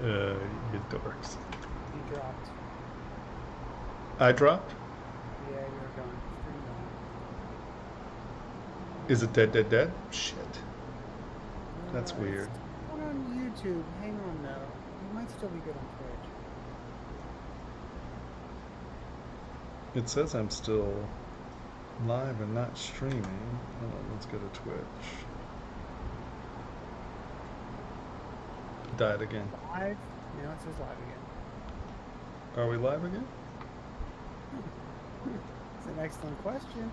You dorks. You dropped. I dropped? Yeah, you were going. Stream Is it dead, dead, dead? Shit. on. That's weird. It's going on YouTube. Hang on, though. You might still be good on Twitch. It says I'm still live and not streaming. Hold on, let's go to Twitch. Died again. Live? Now it says live again. Are we live again? It's an excellent question.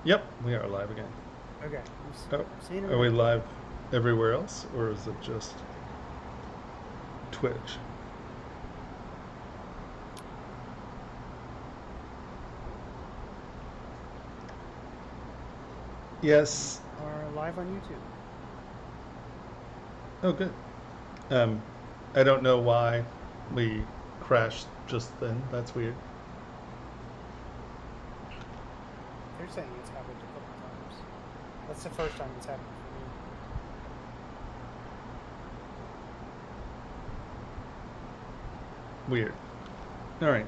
Yep, we are live again. Okay. Oh, Seeing are we live everywhere else, or is it just Twitch? Yes. Are live on YouTube. Oh, good. I don't know why we crashed just then. That's weird. They're saying it's happened a couple times. That's the first time it's happened for me. Weird. All right.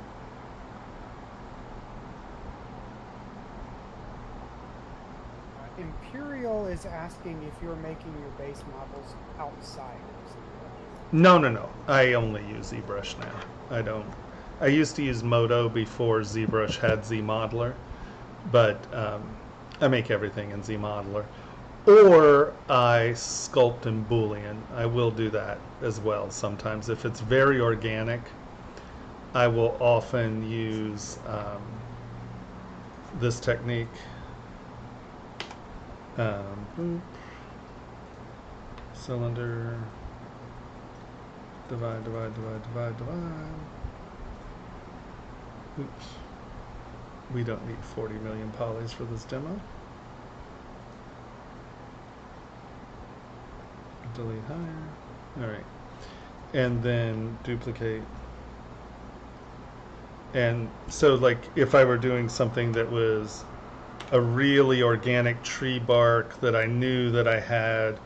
Imperial is asking if you're making your base models outside of ZBrush. No. I only use ZBrush now. I don't. I used to use Modo before ZBrush had ZModeler, but I make everything in ZModeler. Or I sculpt in Boolean. I will do that as well sometimes. If it's very organic, I will often use this technique. Cylinder, divide. Oops. We don't need 40 million polys for this demo. Delete higher. All right. And then duplicate. And so, like, if I were doing something that was a really organic tree bark that I knew that I had,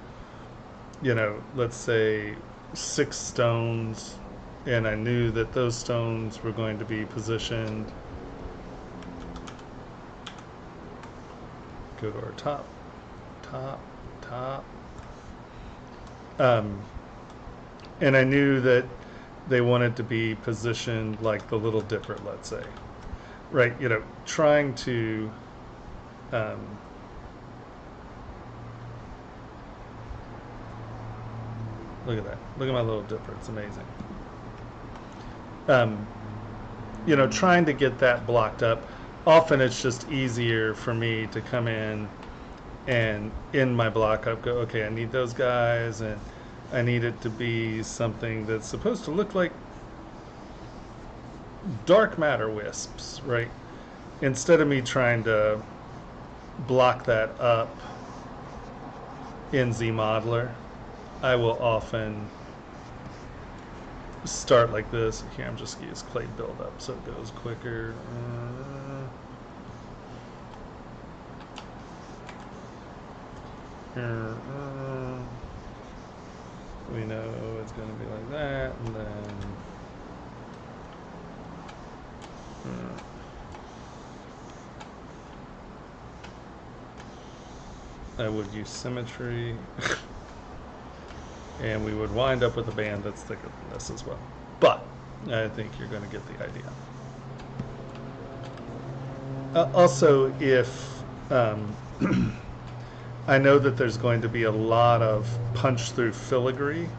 you know, let's say 6 stones, and I knew that those stones were going to be positioned. Go to our top. And I knew that they wanted to be positioned like the Little Dipper, let's say. Right, you know, trying to look at that. Look at my Little Dipper. It's amazing. You know, trying to get that blocked up. Often it's just easier for me to come in and in my block up go, okay, I need those guys, and I need it to be something that's supposed to look like dark matter wisps, right? Instead of me trying to block that up in ZModeler, I will often start like this. Here, I'm just going to use clay buildup so it goes quicker. We know it's going to be like that, and then I would use symmetry, and we would wind up with a band that's thicker than this as well. But I think you're going to get the idea. Also, if I know that there's going to be a lot of punch-through filigree,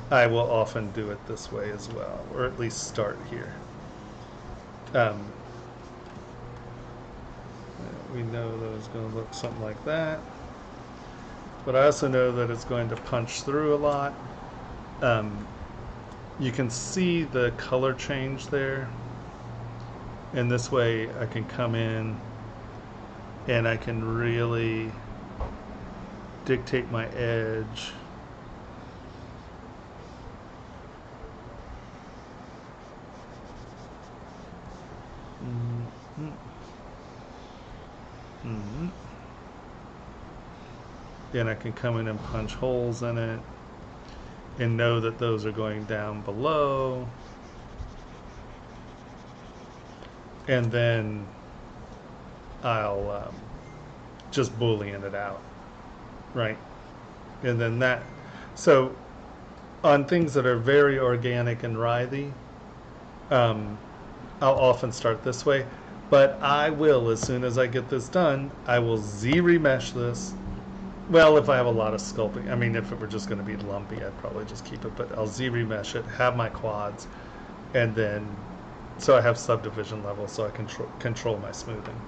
I will often do it this way as well, or at least start here. We know that it's going to look something like that, but I also know that it's going to punch through a lot. You can see the color change there, and this way I can come in and I can really dictate my edge. And I can come in and punch holes in it. and know that those are going down below. And then I'll just Boolean it out, right? And then that, so on things that are very organic and writhy, I'll often start this way. But I will, as soon as I get this done, I will Z-remesh this. Well, if I have a lot of sculpting, I mean, if it were just going to be lumpy, I'd probably just keep it. But I'll Z-remesh it, have my quads, and then, so I have subdivision level, so I control my smoothing.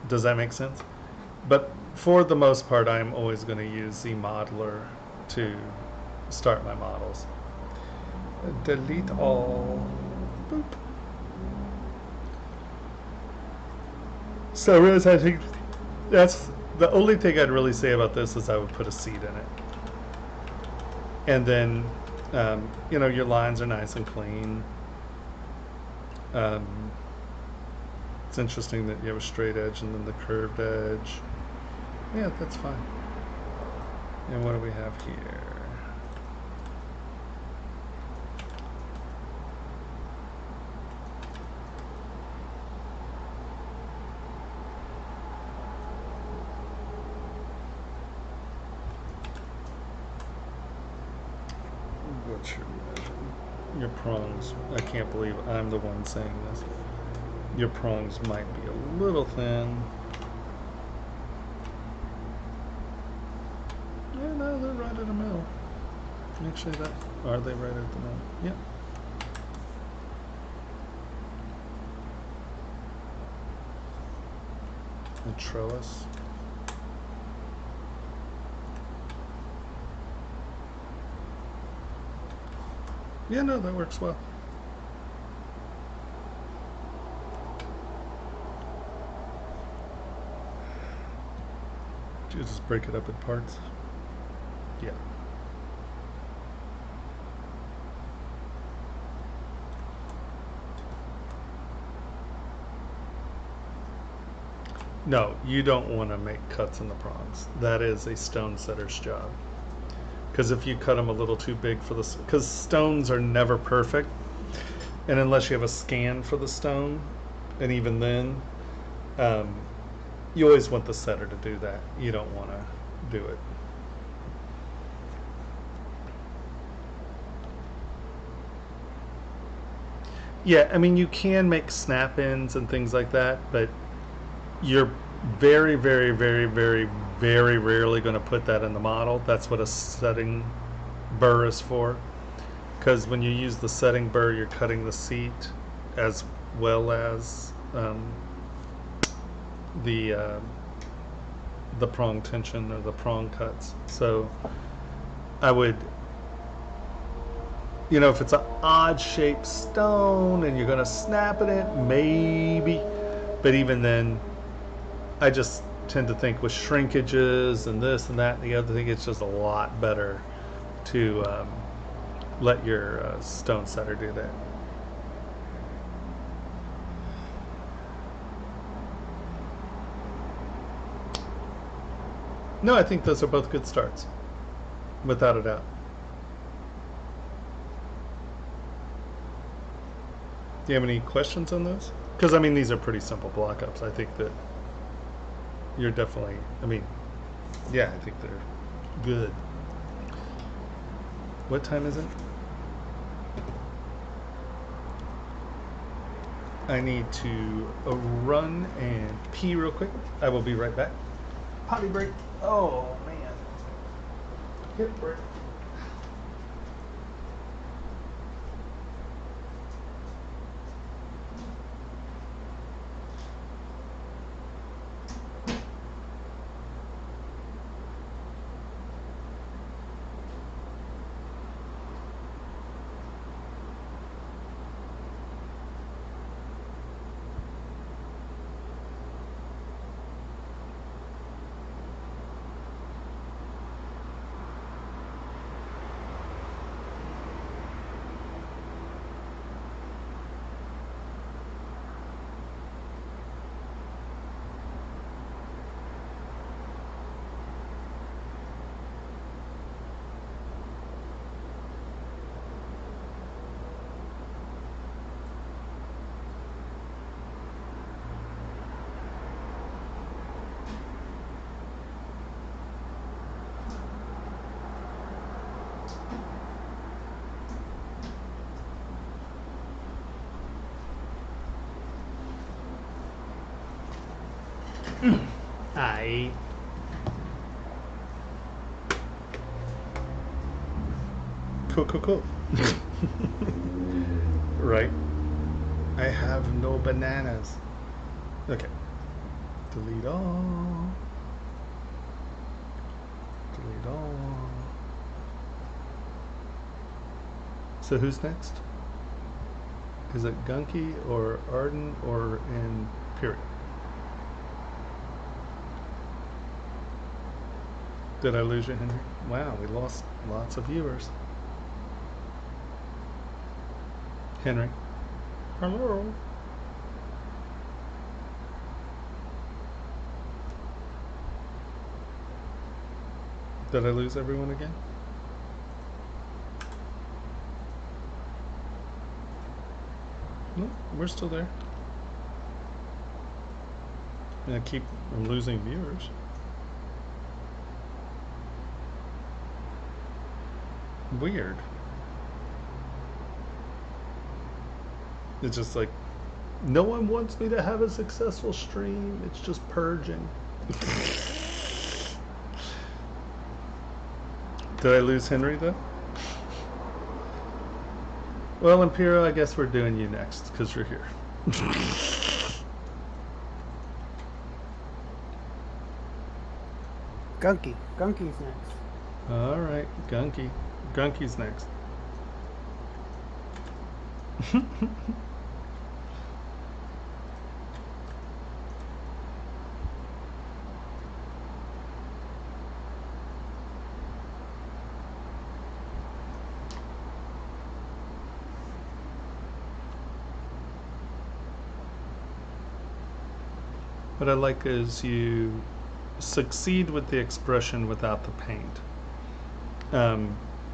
Does that make sense? But for the most part, I'm always going to use ZModeler to start my models. Delete all. Boop. So Rose, I think that's the only thing I'd really say about this is I would put a seed in it. And then, you know, your lines are nice and clean. It's interesting that you have a straight edge and then the curved edge. Yeah, that's fine. And what do we have here? What's your measure? Your prongs. I can't believe I'm the one saying this. Your prongs might be a little thin. Yeah, no, they're right at a mill. Actually, are they right at the mill? Yep. And trellis. Yeah, no, that works well. Do you just break it up in parts? Yeah. No, you don't want to make cuts in the prongs. That is a stone setter's job. Because if you cut them a little too big for this, because stones are never perfect, and unless you have a scan for the stone, and even then, you always want the setter to do that. You don't want to do it. Yeah, I mean, you can make snap-ins and things like that, but you're very, very, very, very, very rarely going to put that in the model. That's what a setting burr is for. Because when you use the setting burr, you're cutting the seat as well as the prong tension or the prong cuts. So I would, you know, if it's an odd shaped stone and you're going to snap it in, maybe. But even then, I just tend to think with shrinkages and this and that and the other thing, it's just a lot better to let your stone setter do that. No, I think those are both good starts, without a doubt. Do you have any questions on those? Because, I mean, these are pretty simple block ups. I think that you're definitely, I mean, yeah, I think they're good. What time is it? I need to run and pee real quick. I will be right back. Potty break. Oh, man. Hip break. Aye. Cool. Right. I have no bananas. Okay. Delete all. Delete all. So who's next? Is it Gunky or Arden or Imperial? Did I lose you, Henry? Wow, we lost lots of viewers. Henry. Hello. Did I lose everyone again? No, we're still there. I'm losing viewers. Weird. It's just like, no one wants me to have a successful stream. It's just purging. Did I lose Henry though? Well, Imperial, I guess we're doing you next because you're here. Gunky's next. All right, Gunky's next. What I like is you succeed with the expression without the paint.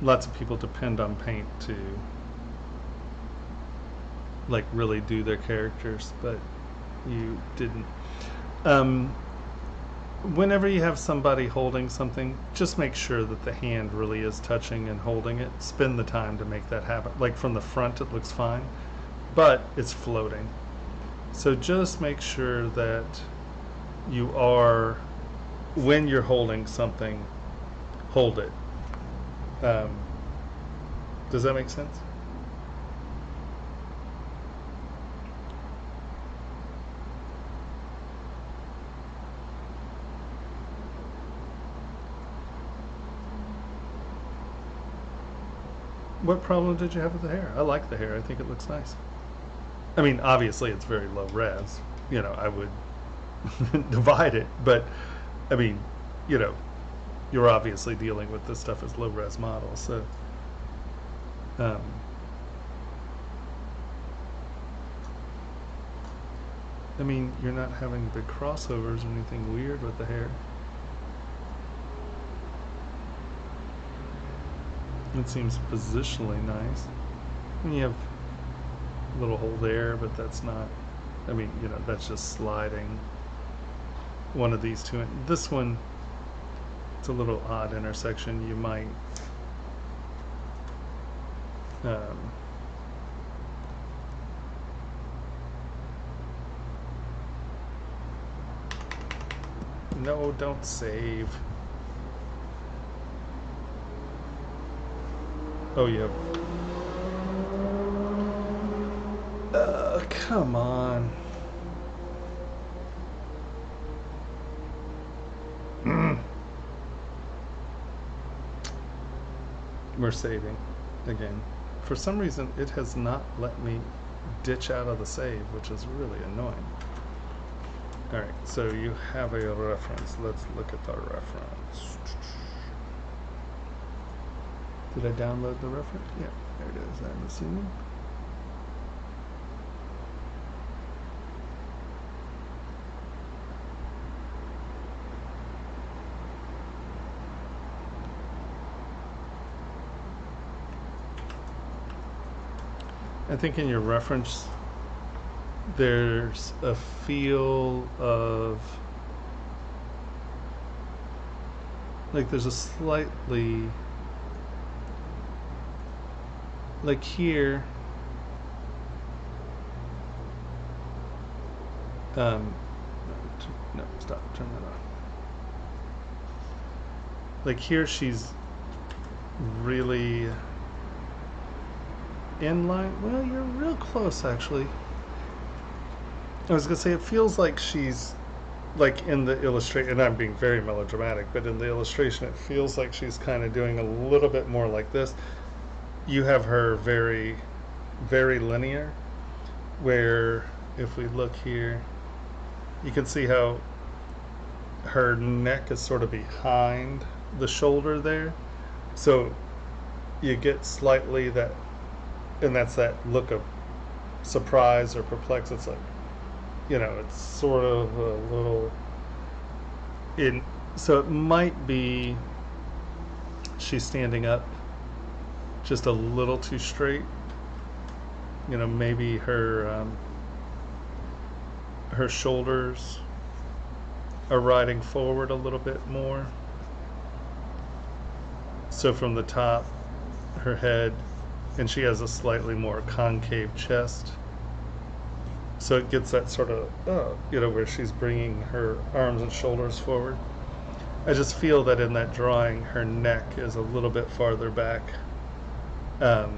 Lots of people depend on paint to like really do their characters, but you didn't. Whenever you have somebody holding something, just make sure that the hand really is touching and holding it. Spend the time to make that happen. Like from the front it looks fine, but it's floating. So just make sure that you are, when you're holding something, hold it. Does that make sense? What problem did you have with the hair? I like the hair. I think it looks nice. I mean, obviously it's very low res. You know, I would divide it, but I mean, you know, you're obviously dealing with this stuff as low res models, so I mean, you're not having big crossovers or anything weird with the hair. It seems positionally nice. And you have a little hole there, but that's not, I mean, you know, that's just sliding one of these two. This one, it's a little odd intersection. You might no, don't save. Oh, yeah. Come on. We're saving again. For some reason, it has not let me ditch out of the save, which is really annoying. All right, so you have a reference. Let's look at the reference. Did I download the reference? Yeah, there it is, I'm assuming. I think in your reference, there's a feel of, like there's a slightly, like here, No, stop, turn that off. Like here she's really in line. Well, you're real close actually. I was gonna say it feels like she's like in the illustration, and I'm being very melodramatic, but in the illustration it feels like she's kind of doing a little bit more like this. You have her very, very linear, where if we look here, you can see how her neck is sort of behind the shoulder there. So you get slightly that, and that's that look of surprise or perplex. It's like, you know, it's sort of a little in, so it might be she's standing up just a little too straight. You know, maybe her her shoulders are riding forward a little bit more. So from the top, her head, and she has a slightly more concave chest. So it gets that sort of, you know, where she's bringing her arms and shoulders forward. I just feel that in that drawing, her neck is a little bit farther back. A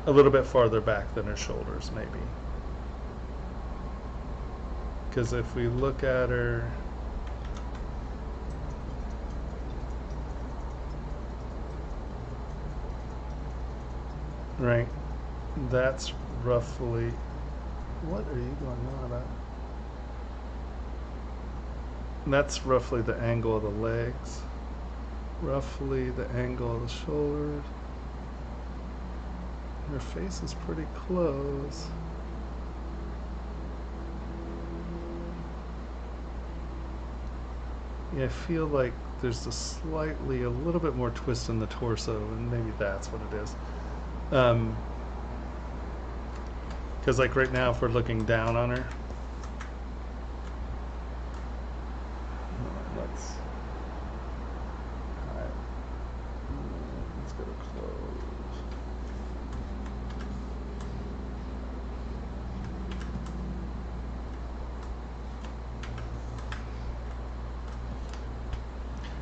little bit farther back than her shoulders, maybe. Because if we look at her, right, that's roughly, what are you going on about? That's roughly the angle of the legs, roughly the angle of the shoulders. Her face is pretty close. Yeah, I feel like there's a little bit more twist in the torso, and maybe that's what it is. Because like right now, if we're looking down on her, let's go to close.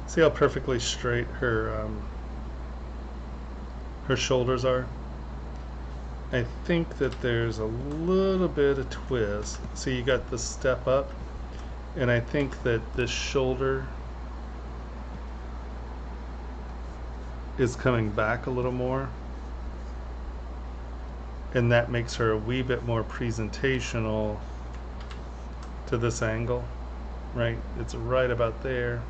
See how perfectly straight her shoulders are? I think that there's a little bit of twist. So you got the step up, and I think that this shoulder is coming back a little more, and that makes her a wee bit more presentational to this angle, right? It's right about there.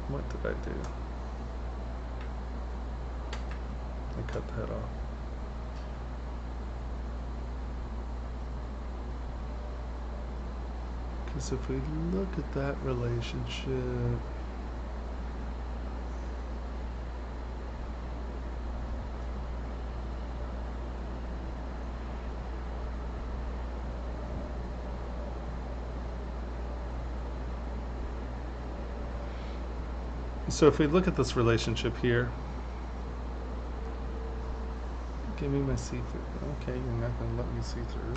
What did I do? I cut the head off. Because if we look at that relationship, so if we look at this relationship here, give me my see-through. Okay, you're not going to let me see through.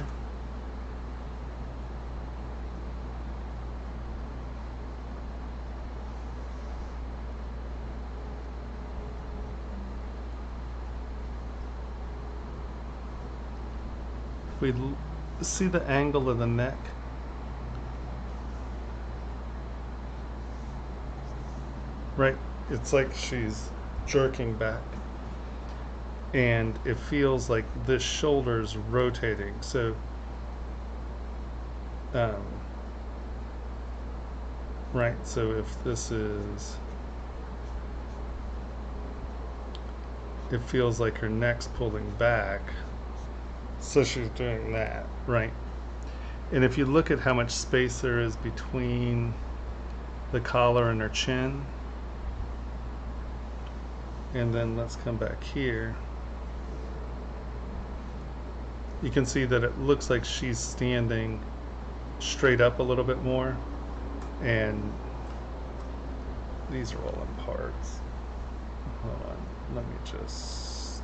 If we see the angle of the neck, right, it's like she's jerking back, and it feels like this shoulder's rotating. So right, so if this is, it feels like her neck's pulling back, so she's doing that, right? And if you look at how much space there is between the collar and her chin, and then let's come back here, you can see that it looks like she's standing straight up a little bit more, and these are all in parts. Hold on, Let me just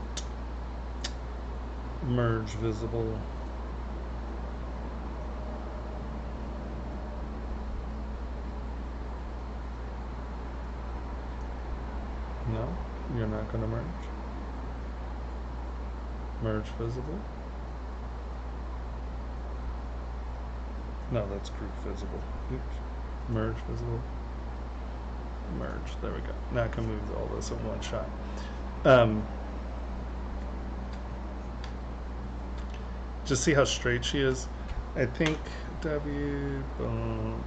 merge visible. No, you're not going to merge. Merge visible. No, that's group visible. Oops. Merge visible. Merge. There we go. Now I can move all this in one shot. Just see how straight she is. I think W, bump,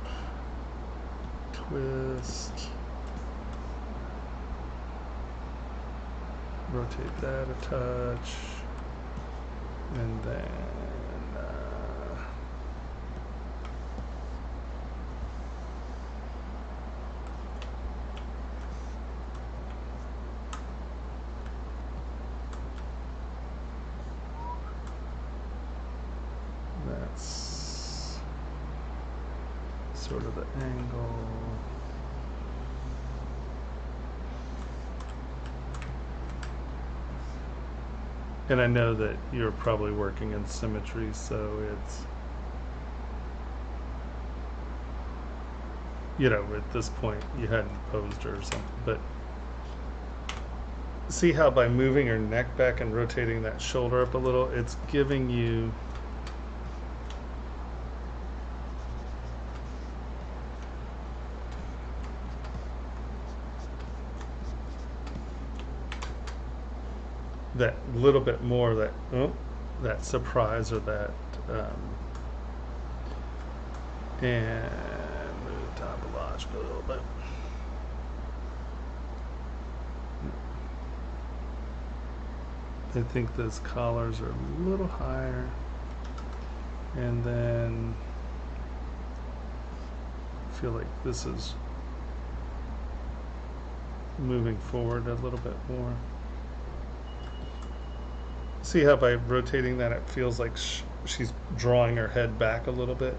twist, rotate that a touch, and then that's sort of the angle. And I know that you're probably working in symmetry, so it's, you know, at this point you hadn't posed her or something, but see how by moving her neck back and rotating that shoulder up a little, it's giving you that little bit more, that that surprise, or that and move topological a little bit. I think those collars are a little higher, and then I feel like this is moving forward a little bit more. See how by rotating that it feels like she's drawing her head back a little bit?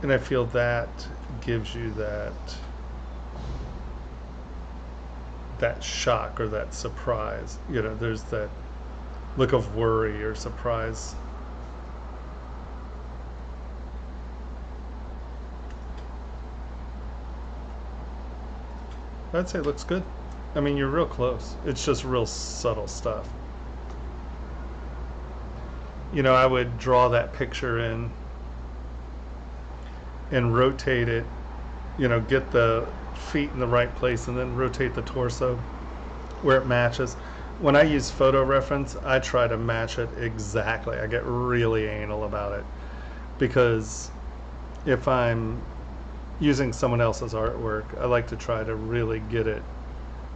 And I feel that gives you that shock or that surprise. You know, there's that look of worry or surprise. I'd say it looks good. I mean, you're real close. It's just real subtle stuff. You know, I would draw that picture in and rotate it, you know, get the feet in the right place and then rotate the torso where it matches. When I use photo reference, I try to match it exactly. I get really anal about it, because if I'm using someone else's artwork, I like to try to really get it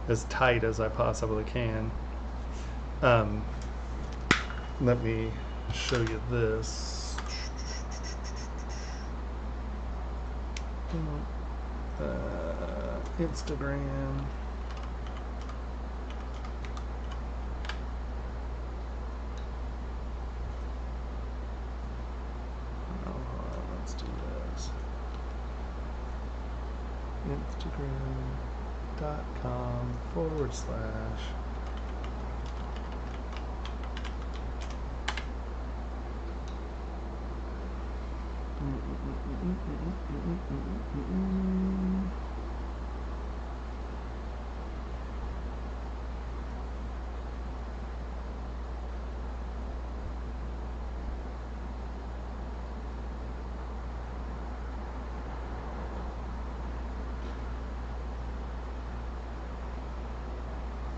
as tight as I possibly can. Let me show you this. Instagram. Let's do this. Instagram.com/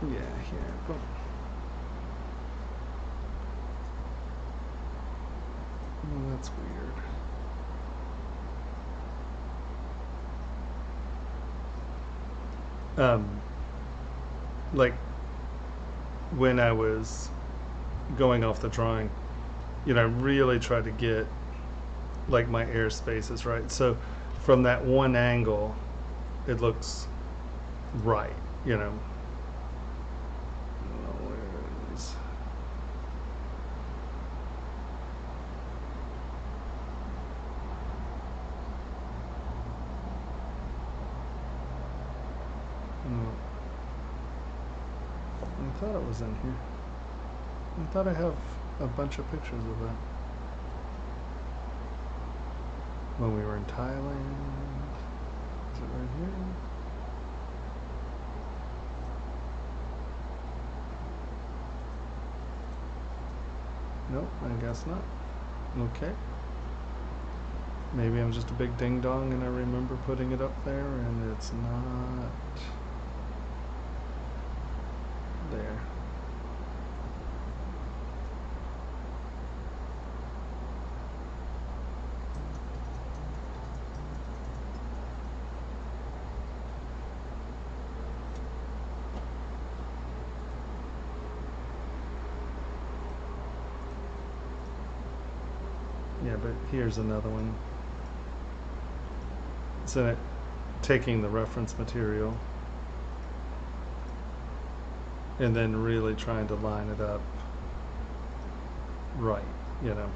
yeah, here. Boom. Oh, that's weird. Like when I was going off the drawing, you know, I really tried to get like my air spaces right. So from that one angle, it looks right, you know. thought it was in here. I thought I have a bunch of pictures of that. When we were in Thailand. Is it right here? Nope, I guess not. Okay. Maybe I'm just a big ding dong and I remember putting it up there and it's not there. Yeah, but here's another one. So taking the reference material and then really trying to line it up right, you know.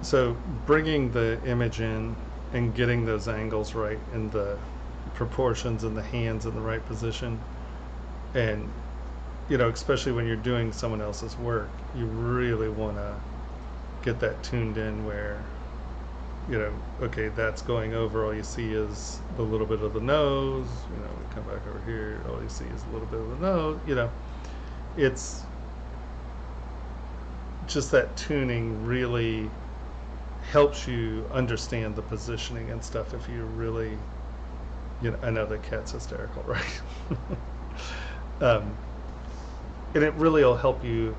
So bringing the image in and getting those angles right and the proportions and the hands in the right position, and you know, especially when you're doing someone else's work, you really want to get that tuned in where, you know, okay, that's going over, all you see is a little bit of the nose, you know, we come back over here, all you see is a little bit of the nose, you know. It's just that tuning really helps you understand the positioning and stuff if you really, you know, I know the cat's hysterical, right? And it really will help you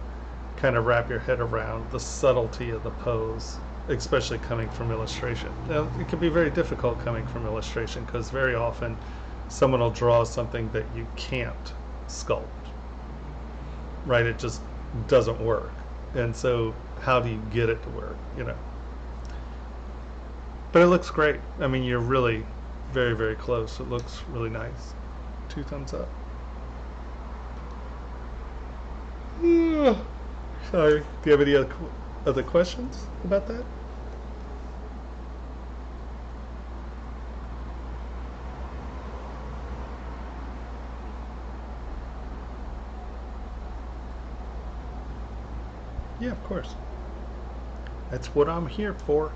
kind of wrap your head around the subtlety of the pose, especially coming from illustration. Now, it can be very difficult coming from illustration because very often someone will draw something that you can't sculpt, right? It just doesn't work. And so how do you get it to work, you know? But it looks great. I mean, you're really very, very close. It looks really nice. 2 thumbs up. Sorry. Do you have any other questions about that? Yeah, of course. That's what I'm here for.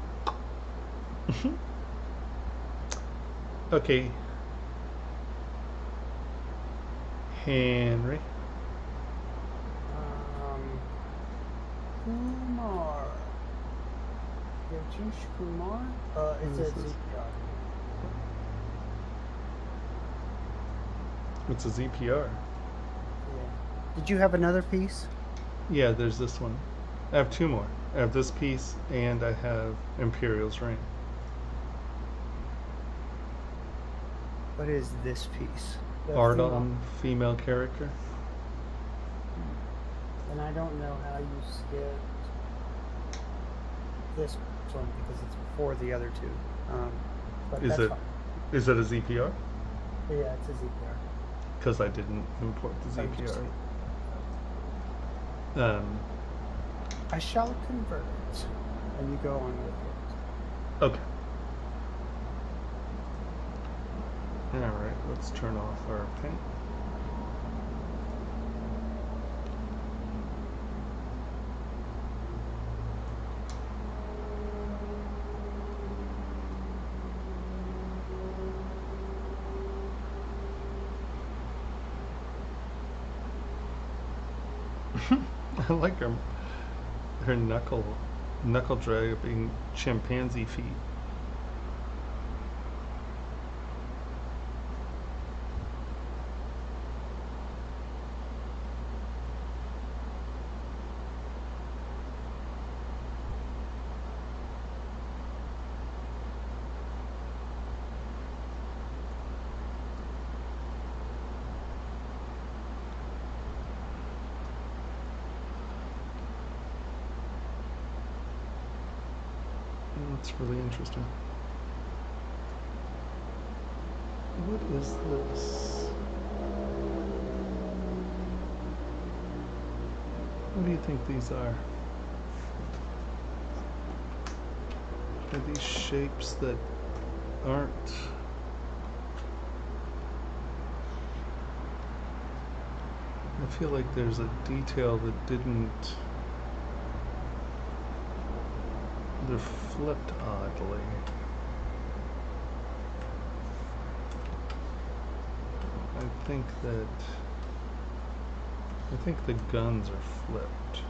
Okay. Henry. Kumar. Rajesh Kumar? It's a ZBrush. It's a ZPR. Yeah. Did you have another piece? Yeah, there's this one. I have 2 more. I have this piece and I have Imperial's Ring. What is this piece? The Art female- on female character. And I don't know how you skipped this one because it's before the other 2. But Is that's it fine. is it a ZPR? Yeah, it's a ZPR. Because I didn't import the Oh, you just- ZPR. I shall convert it, and you go on with it. Okay. All right, let's turn off our paint. I like her knuckle dragging chimpanzee feet. That's really interesting. What is this? What do you think these are? Are these shapes that aren't I feel like there's a detail that didn't. They're flipped oddly. I think the guns are flipped.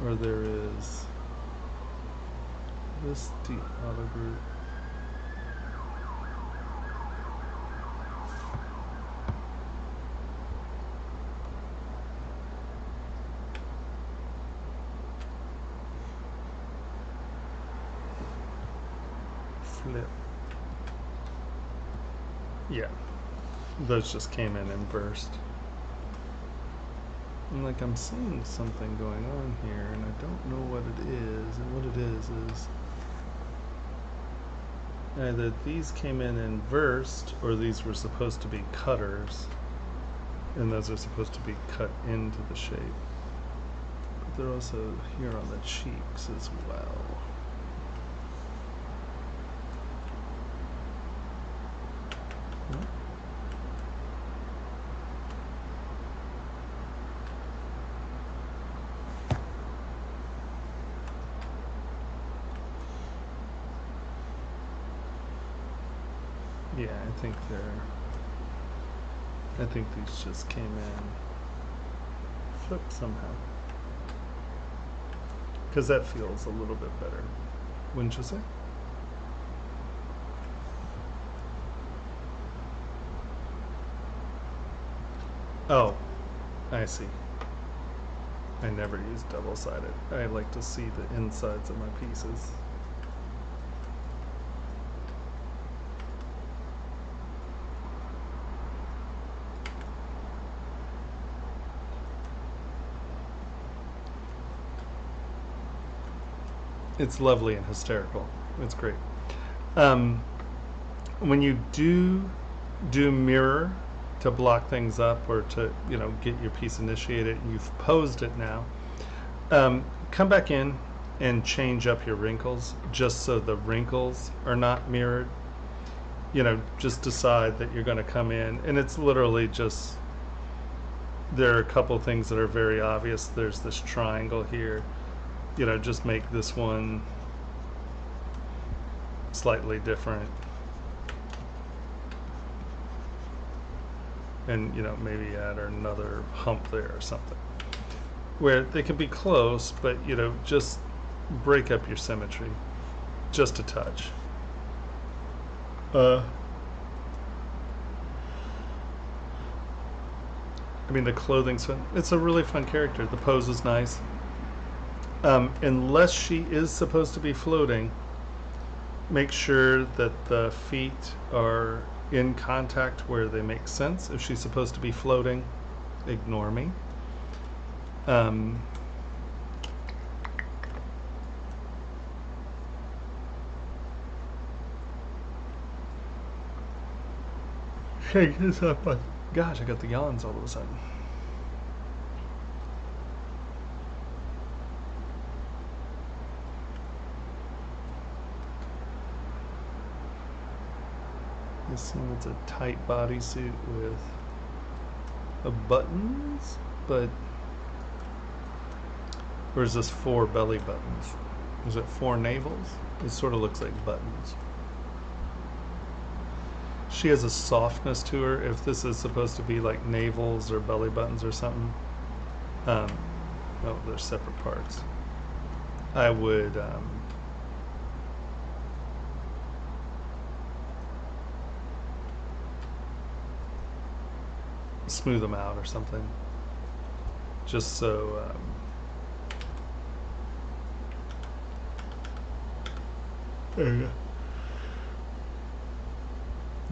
Or there is this deep auto group. Flip. Yeah. Those just came in and burst. And like I'm seeing something going on here and I don't know what it is, and what it is either these came in and versed or these were supposed to be cutters and those are supposed to be cut into the shape. But they're also here on the cheeks as well. Yeah, I think these just came in flipped somehow. Because that feels a little bit better, wouldn't you say? Oh, I see. I never use double-sided. I like to see the insides of my pieces. It's lovely and hysterical. It's great. When you do mirror to block things up or to get your piece initiated, you've posed it now. Come back in and change up your wrinkles just so the wrinkles are not mirrored. Just decide that you're going to come in, and it's literally just, there are a couple things that are very obvious. There's this triangle here. Just make this one slightly different. And, maybe add another hump there or something. Where they can be close, but, just break up your symmetry. Just a touch. I mean, the clothing's fun. It's a really fun character. The pose is nice. Unless she is supposed to be floating, make sure that the feet are in contact where they make sense. If she's supposed to be floating, ignore me. Shake this up. Gosh, I got the yawns all of a sudden. This one's a tight bodysuit with buttons, but or is this 4 belly buttons? Is it 4 navels? It sort of looks like buttons. She has a softness to her. If this is supposed to be like navels or belly buttons or something, oh, they're separate parts. I would smooth them out or something, just so there you go.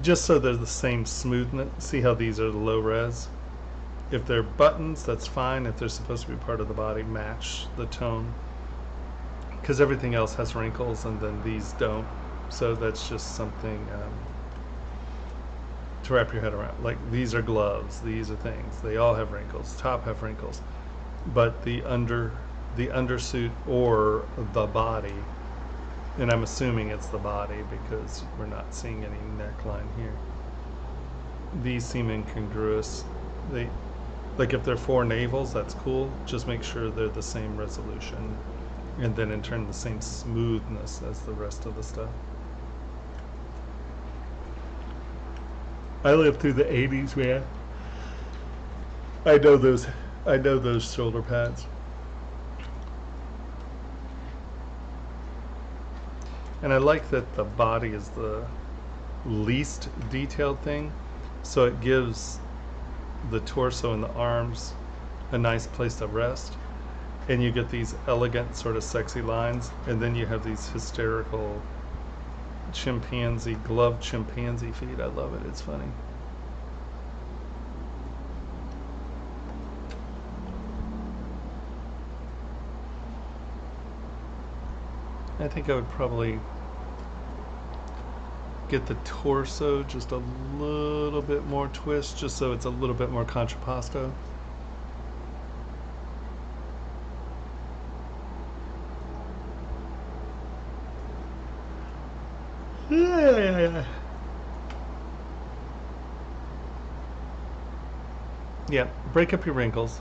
Just so they're the same smoothness. See how these are the low res? If they're buttons, that's fine. If they're supposed to be part of the body, match the tone, because everything else has wrinkles and then these don't. So that's just something to wrap your head around. Like, these are gloves, these are things, they all have wrinkles, top have wrinkles, but the undersuit or the body, and I'm assuming it's the body because we're not seeing any neckline here, these seem incongruous They, like if they're 4 navels, that's cool. Just make sure they're the same resolution, and then in turn the same smoothness as the rest of the stuff. I lived through the 80s, man. I know those shoulder pads. And I like that the body is the least detailed thing, so it gives the torso and the arms a nice place to rest, and you get these elegant sort of sexy lines, and then you have these hysterical gloved chimpanzee feet. I love it. It's funny. I think I would probably get the torso just a little bit more twist, just so it's a little bit more contrapposto. Yeah, break up your wrinkles.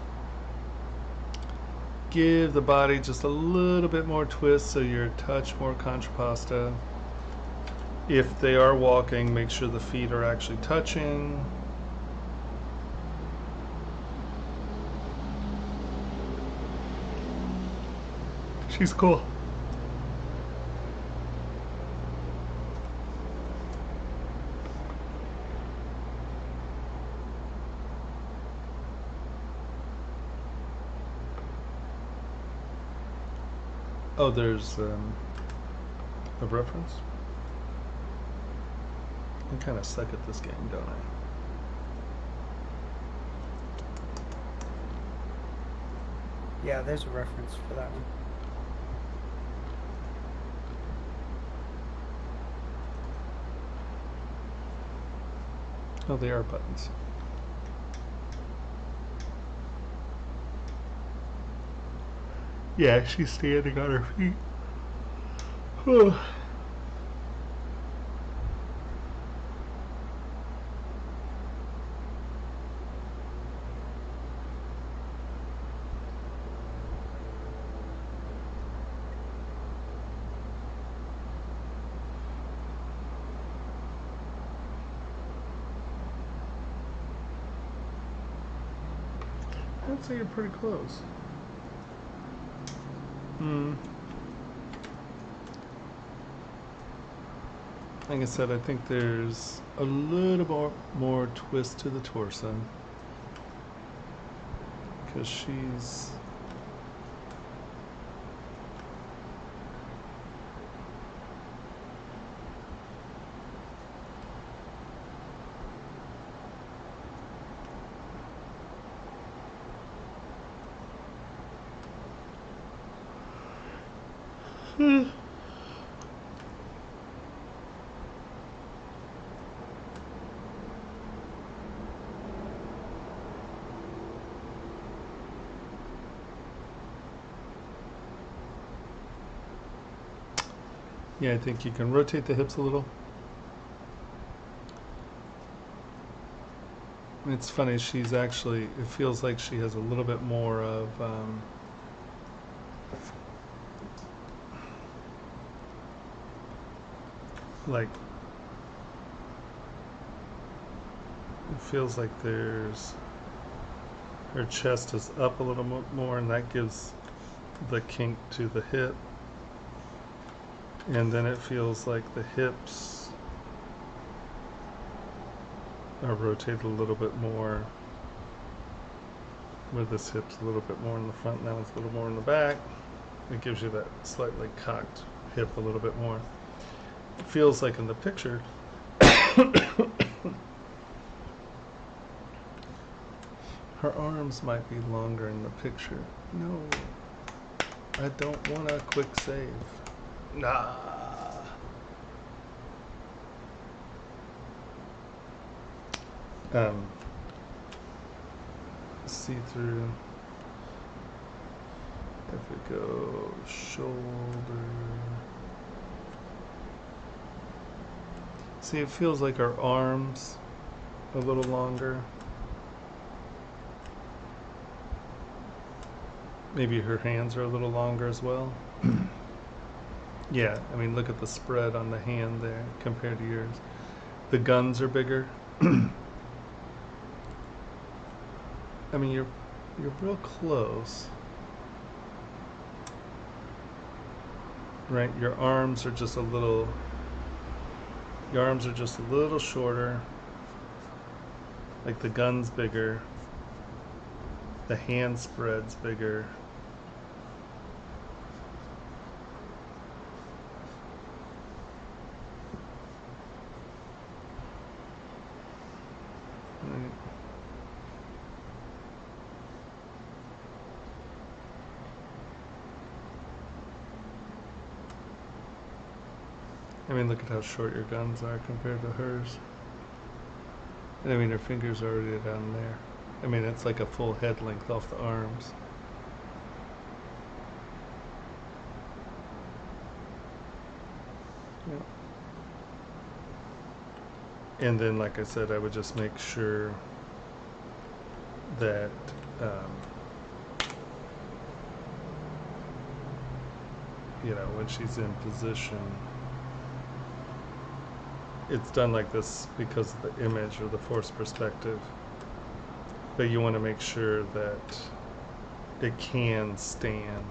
Give the body just a little bit more twist so you're a touch more contrapposto. If they are walking, make sure the feet are actually touching. She's cool. Oh, there's a reference. I kind of suck at this game, don't I? Yeah, there's a reference for that one. Oh, they are buttons. Yeah, she's standing on her feet. Oh. I'd say you're pretty close. Like I said, I think there's a little more twist to the torso, because she's yeah, I think you can rotate the hips a little. It's funny, she's actually, it feels like she has a little bit more of like, it feels like there's, her chest is up a little more, and that gives the kink to the hip. And then it feels like the hips are rotated a little bit more, where this hip's a little bit more in the front, now it's a little more in the back. It gives you that slightly cocked hip a little bit more. It feels like in the picture her arms might be longer in the picture. No, I don't want a quick save. Nah. See through. If we go shoulder. See, it feels like our arms a little longer. Maybe her hands are a little longer as well. Yeah, I mean, look at the spread on the hand there compared to yours. The guns are bigger. I mean, you're real close. Right, your arms are just a little shorter. Like the gun's bigger. The hand spread's bigger. Right. I mean, look at how short your guns are compared to hers. And I mean, her fingers are already down there. I mean, it's like a full head length off the arms. Yeah. And then, like I said, I would just make sure that you know, when she's in position, it's done like this because of the image or the forced perspective. But you want to make sure that it can stand.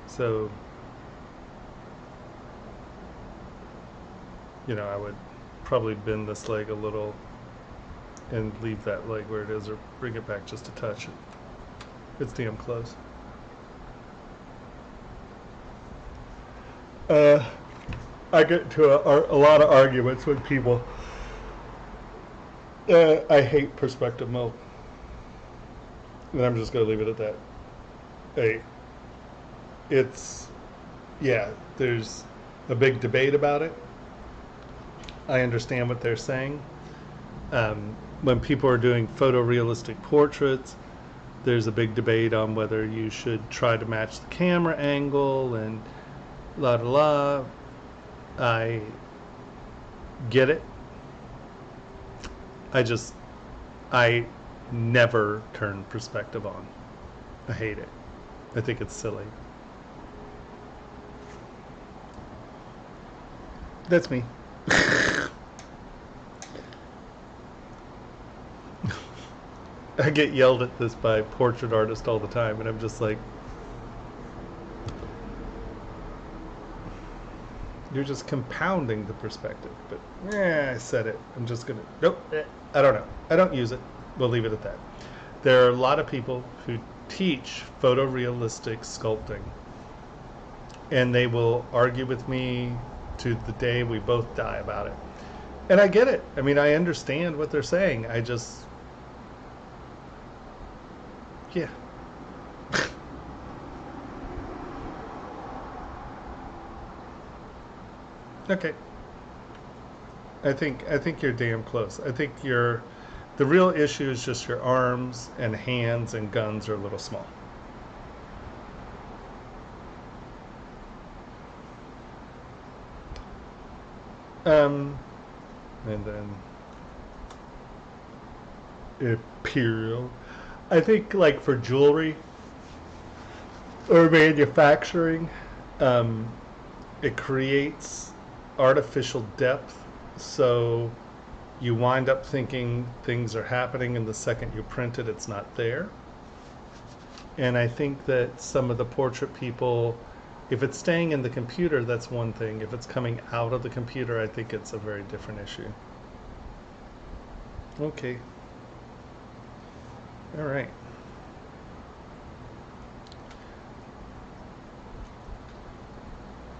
So, you know, I would probably bend this leg a little and leave that leg where it is, or bring it back just a touch. It's damn close. I get into a lot of arguments with people. I hate perspective mode. And I'm just going to leave it at that. Hey, it's, yeah, there's a big debate about it. I understand what they're saying. When people are doing photorealistic portraits, there's a big debate on whether you should try to match the camera angle and la la la. I get it. I never turn perspective on. I hate it. I think it's silly. That's me. I get yelled at this by portrait artists all the time, and I'm just like, you're just compounding the perspective. But I said it. I'm just gonna, nope, I don't know. I don't use it. We'll leave it at that. There are a lot of people who teach photorealistic sculpting, and they will argue with me to the day we both die about it. And I get it. I mean, I understand what they're saying. I just, yeah. Okay. I think you're damn close. I think the real issue is just your arms and hands and guns are a little small. And then Imperial. I think like for jewelry or manufacturing, it creates artificial depth, so you wind up thinking things are happening, and the second you print it, it's not there. And I think that some of the portrait people, if it's staying in the computer, that's one thing. If it's coming out of the computer, I think it's a very different issue. Okay. All right.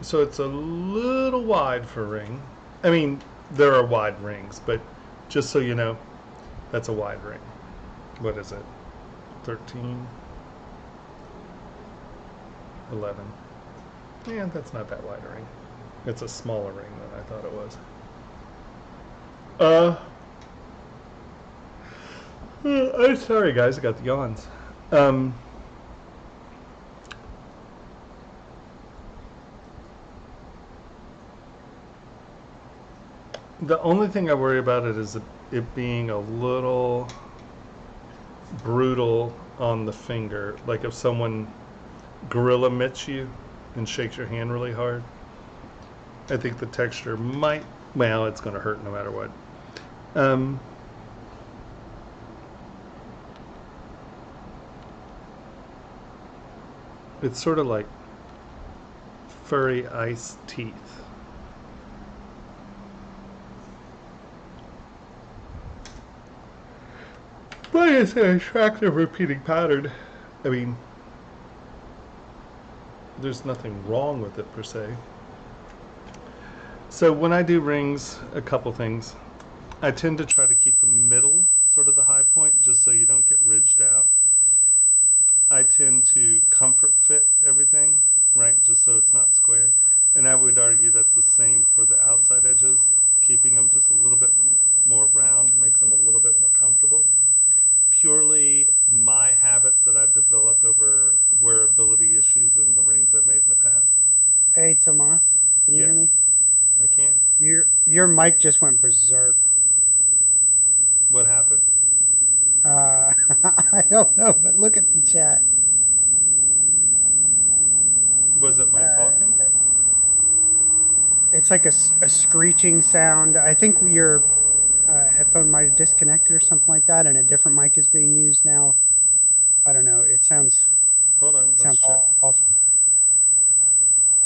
So it's a little wide for ring. I mean, there are wide rings, but just so you know, that's a wide ring. What is it? 13? 11. Yeah, that's not that wide a ring. It's a smaller ring than I thought it was. I'm sorry, guys. I got the yawns. The only thing I worry about it is it being a little brutal on the finger. Like if someone gorilla mitts you and shakes your hand really hard, I think the texture might, well, it's going to hurt no matter what. It's sort of like furry ice teeth. But it's an attractive repeating pattern. I mean, there's nothing wrong with it per se. So when I do rings, a couple things. I tend to try to keep the middle sort of the high point just so you don't get ridged out. I tend to comfort fit everything, right, just so it's not square. And I would argue that's the same for the outside edges. Keeping them just a little bit more round makes them a little bit more comfortable. Purely my habits that I've developed over wearability issues in the rings I've made in the past. Hey, Tomas, can you hear Yes, me? I can. Your mic just went berserk. What happened? I don't know, but look at the chat. Was it my Uh, talking? it's like a screeching sound. I think your headphone might have disconnected or something like that, and a different mic is being used now. I don't know. Hold on, It let's sounds check. awful.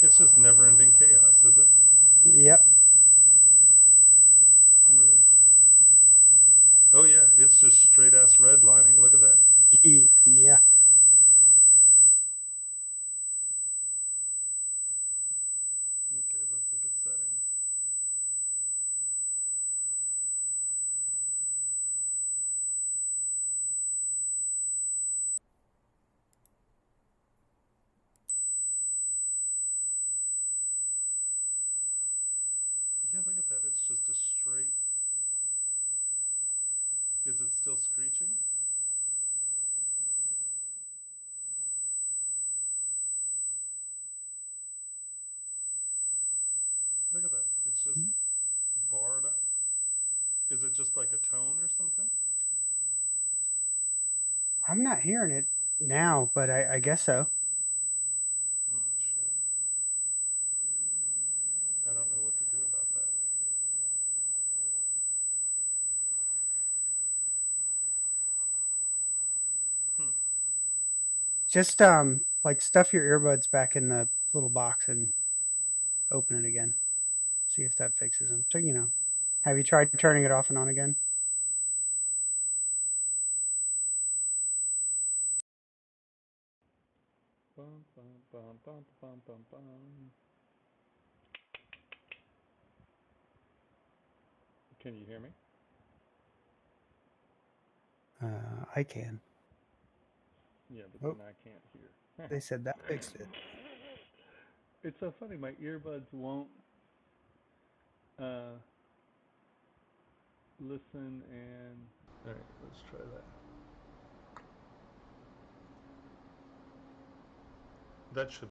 It's just never ending chaos, is it? Yep. Where's... Oh yeah, it's just straight ass redlining. Look at that. Yeah. Okay, let's look at settings. Yeah, look at that. It's just a straight. Is it still screeching? Look at that. It's just barred up. Is it just like a tone or something? I'm not hearing it now, but I guess so. Oh shit. I don't know what to do about that. Hmm. Just like stuff your earbuds back in the little box and open it again. See if that fixes them. So have you tried turning it off and on again? Bum, bum, bum, bum, bum, bum, bum. Can you hear me? I can. Yeah, but Oh, then I can't hear. they said that fixed it. It's so funny. My earbuds won't uh, listen and. All right, let's try that. That should